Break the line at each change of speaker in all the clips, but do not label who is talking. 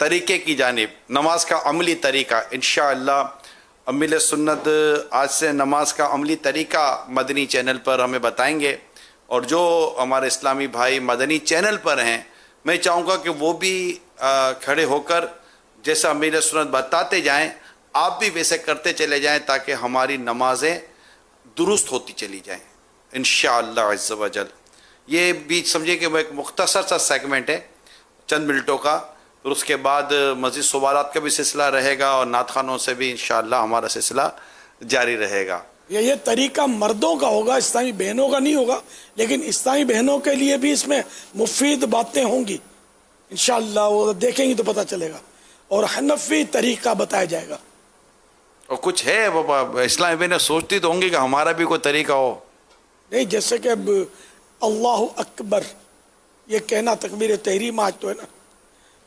طریقے کی جانب، نماز کا عملی طریقہ انشاءاللہ امیل سنت آج سے نماز کا عملی طریقہ مدنی چینل پر ہمیں بتائیں گے، اور جو ہمارے اسلامی بھائی مدنی چینل پر ہیں میں چاہوں گا کہ وہ بھی کھڑے ہو کر جیسا امیل سنت بتاتے جائیں آپ بھی ویسے کرتے چلے جائیں تاکہ ہماری نمازیں درست ہوتی چلی جائیں انشاءاللہ عز و جل۔ یہ بھی سمجھے کہ وہ ایک مختصر سا سیگمنٹ ہے چند منٹوں کا، پھر اس کے بعد مزید سوالات کا بھی سلسلہ رہے گا اور نعت خوانوں سے بھی انشاءاللہ ہمارا سلسلہ جاری رہے گا۔
یہ طریقہ مردوں کا ہوگا، اسلامی بہنوں کا نہیں ہوگا، لیکن اسلامی بہنوں کے لیے بھی اس میں مفید باتیں ہوں گی انشاءاللہ، وہ دیکھیں گی تو پتہ چلے گا، اور حنفی طریقہ بتایا جائے گا۔
اور کچھ ہے وہ اسلامی بہنیں سوچتی تو ہوں گی کہ ہمارا بھی کوئی طریقہ ہو،
نہیں جیسے کہ اب اللہ اکبر یہ کہنا تکبیر تحریمہ آج تو ہے نا،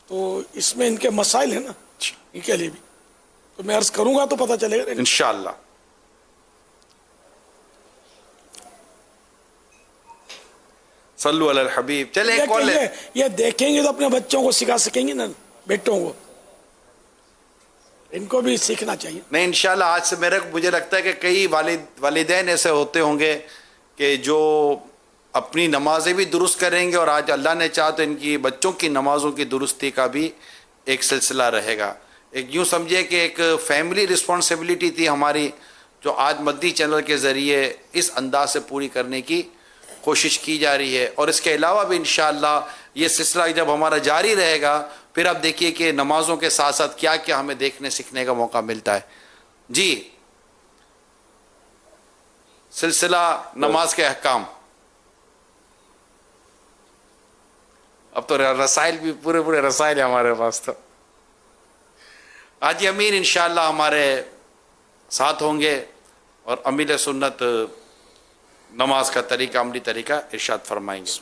تو اس میں ان کے مسائل ہیں نا، ان کے لیے بھی تو میں عرض کروں گا تو پتہ چلے گا
انشاءاللہ۔ صلو علی الحبیب۔ چلے ایک کال ہے،
یہ دیکھیں گے تو اپنے بچوں کو سکھا سکیں گے نا، بیٹوں کو، ان کو بھی سیکھنا چاہیے۔
نہیں انشاءاللہ آج سے مجھے لگتا ہے کہ کئی والدین ایسے ہوتے ہوں گے کہ جو اپنی نمازیں بھی درست کریں گے، اور آج اللہ نے چاہا تو ان کی بچوں کی نمازوں کی درستی کا بھی ایک سلسلہ رہے گا۔ ایک یوں سمجھے کہ ایک فیملی رسپانسبلٹی تھی ہماری، جو آج مدنی چینل کے ذریعے اس انداز سے پوری کرنے کی کوشش کی جا رہی ہے، اور اس کے علاوہ بھی انشاءاللہ یہ سلسلہ جب ہمارا جاری رہے گا پھر آپ دیکھیے کہ نمازوں کے ساتھ ساتھ کیا کیا ہمیں دیکھنے سیکھنے کا موقع ملتا ہے۔ جی سلسلہ نماز کے احکام، اب تو رسائل بھی پورے رسائل ہیں ہمارے پاس، تو حاجی امین انشاءاللہ ہمارے ساتھ ہوں گے اور امیل سنت نماز کا طریقہ عملی طریقہ ارشاد فرمائیں گے۔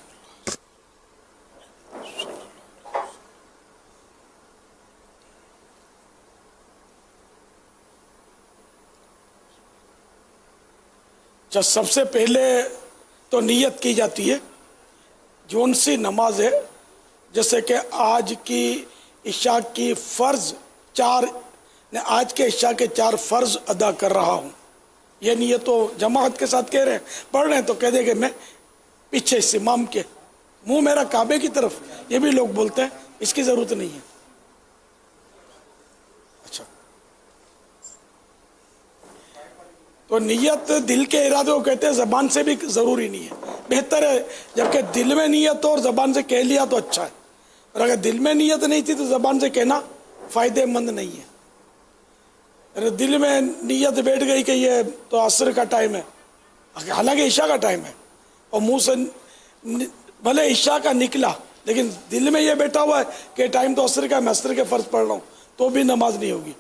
جب سب سے پہلے تو نیت کی جاتی ہے، جون سی نماز ہے، جیسے کہ آج کی عشاء کی فرض آج کے عشاء کے 4 فرض ادا کر رہا ہوں، یہ نیت تو جماعت کے ساتھ کہہ رہے ہیں، پڑھ رہے ہیں تو کہہ دے کہ میں پیچھے اس امام کے منہ میرا کعبے کی طرف، یہ بھی لوگ بولتے ہیں، اس کی ضرورت نہیں ہے۔ اچھا، تو نیت دل کے ارادے کو کہتے ہیں، زبان سے بھی ضروری نہیں ہے، بہتر ہے جبکہ دل میں نیت ہو اور زبان سے کہہ لیا تو اچھا ہے، اور اگر دل میں نیت نہیں تھی تو زبان سے کہنا فائدہ مند نہیں ہے۔ اگر دل میں نیت بیٹھ گئی کہ یہ تو عصر کا ٹائم ہے، حالانکہ عشاء کا ٹائم ہے، اور منہ سے بھلے عشاء کا نکلا لیکن دل میں یہ بیٹھا ہوا ہے کہ ٹائم تو عصر کا ہے، میں عصر کے فرض پڑھ رہا ہوں، تو بھی نماز نہیں ہوگی۔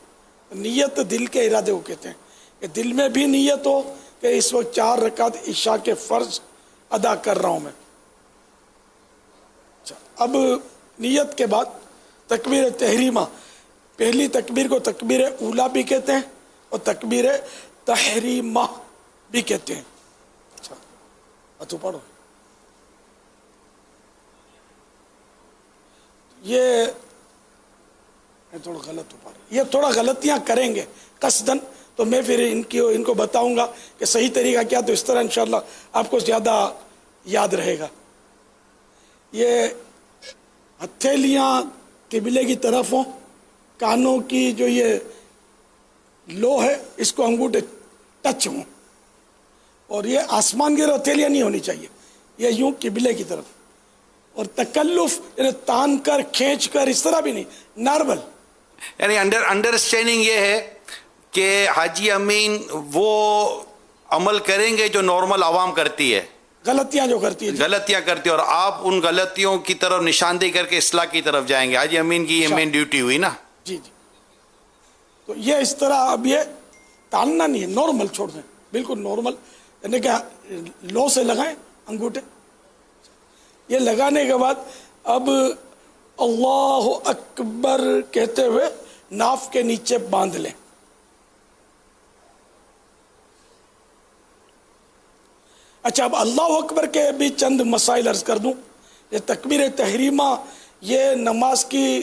نیت دل کے ارادے کو کہتے ہیں، کہ دل میں بھی نیت ہو کہ اس وقت 4 رکعت عشاء کے فرض ادا کر رہا ہوں میں۔ اب نیت کے بعد تکبیر تحریمہ، پہلی تکبیر کو تکبیر اولا بھی کہتے ہیں اور تکبیر تحریمہ بھی کہتے ہیں۔ اچھا تو پڑھو، یہ تھوڑا غلط ہو پا رہا ہے، یہ تھوڑا غلطیاں کریں گے قصدن، تو میں پھر ان کو بتاؤں گا کہ صحیح طریقہ کیا، تو اس طرح انشاءاللہ آپ کو زیادہ یاد رہے گا۔ یہ ہتھیلیاں قبلے کی طرف ہوں، کانوں کی جو یہ لو ہے اس کو انگوٹھے ٹچ ہوں، اور یہ آسمان کی ہتھیلیاں نہیں ہونی چاہیے، یہ یوں قبلے کی طرف، اور تکلف یعنی تان کر کھینچ کر اس طرح بھی نہیں، نارمل۔
یعنی انڈرسٹینڈنگ یہ ہے کہ حاجی امین وہ عمل کریں گے جو نارمل عوام کرتی ہے،
غلطیاں جو کرتی ہے،
غلطیاں کرتی ہے، اور آپ ان غلطیوں کی طرف نشاندہی کر کے اصلاح کی طرف جائیں گے۔ حاجی امین کی یہ مین ڈیوٹی ہوئی نا۔
جی جی، تو یہ اس طرح اب یہ تاننا نہیں ہے، نارمل چھوڑ دیں، بالکل نارمل، یعنی کہ لو سے لگائیں انگوٹھے، یہ لگانے کے بعد اب اللہ اکبر کہتے ہوئے ناف کے نیچے باندھ لیں۔ اچھا، اب اللہ اکبر کے بھی چند مسائل عرض کر دوں۔ یہ تکبیر تحریمہ یہ نماز کی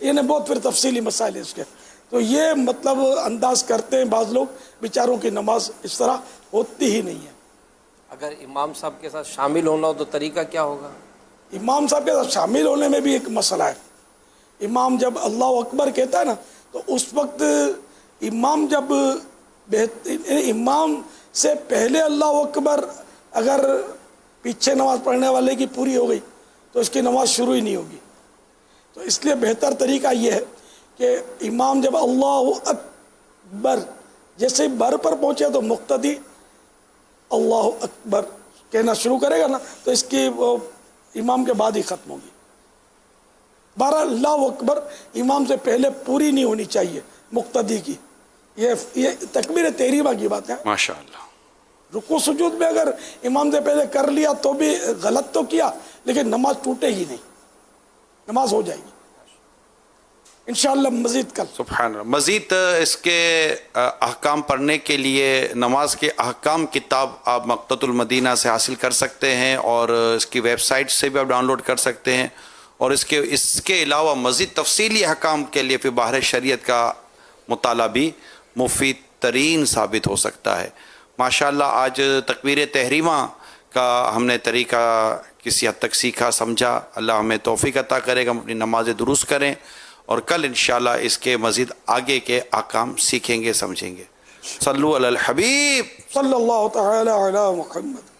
یعنی بہت پھر تفصیلی مسائل ہیں اس کے. تو یہ مطلب انداز کرتے ہیں بعض لوگ بیچاروں کی نماز اس طرح ہوتی ہی نہیں ہے.
اگر امام صاحب کے ساتھ شامل ہونا ہو تو طریقہ کیا ہوگا؟
امام صاحب کے ساتھ شامل ہونے میں بھی ایک مسئلہ ہے. امام جب اللہ اکبر کہتا ہے نا تو اس وقت امام جب امام سے پہلے اللہ اکبر اگر پیچھے نماز پڑھنے والے کی پوری ہو گئی تو اس کی نماز شروع ہی نہیں ہوگی. تو اس لیے بہتر طریقہ یہ ہے کہ امام جب اللہ اکبر جیسے بر پر پہنچے تو مقتدی اللہ اکبر کہنا شروع کرے گا نا تو اس کی وہ امام کے بعد ہی ختم ہوگی. بہرحال اللہ اکبر امام سے پہلے پوری نہیں ہونی چاہیے مقتدی کی. یہ تکبیر تحریمہ کی بات ہے.
ماشاءاللہ.
رکوع سجود میں اگر امام سے پہلے کر لیا تو بھی غلط تو کیا لیکن نماز ٹوٹے ہی نہیں, نماز ہو جائے گی انشاءاللہ. مزید کل
سبحان اللہ. مزید اس کے احکام پڑھنے کے لیے نماز کے احکام کتاب آپ مقتۃ المدینہ سے حاصل کر سکتے ہیں اور اس کی ویب سائٹ سے بھی آپ ڈاؤن لوڈ کر سکتے ہیں. اور اس کے علاوہ مزید تفصیلی احکام کے لیے پھر باہر شریعت کا مطالعہ بھی مفید ترین ثابت ہو سکتا ہے. ماشاءاللہ آج تکبیر تحریمہ کا ہم نے طریقہ کسی حد تک سیکھا سمجھا. اللہ ہمیں توفیق عطا کرے گا, ہم اپنی نمازیں درست کریں اور کل انشاءاللہ اس کے مزید آگے کے احکام سیکھیں گے سمجھیں گے. صلو علی الحبیب
صلی اللہ تعالی علی محمد.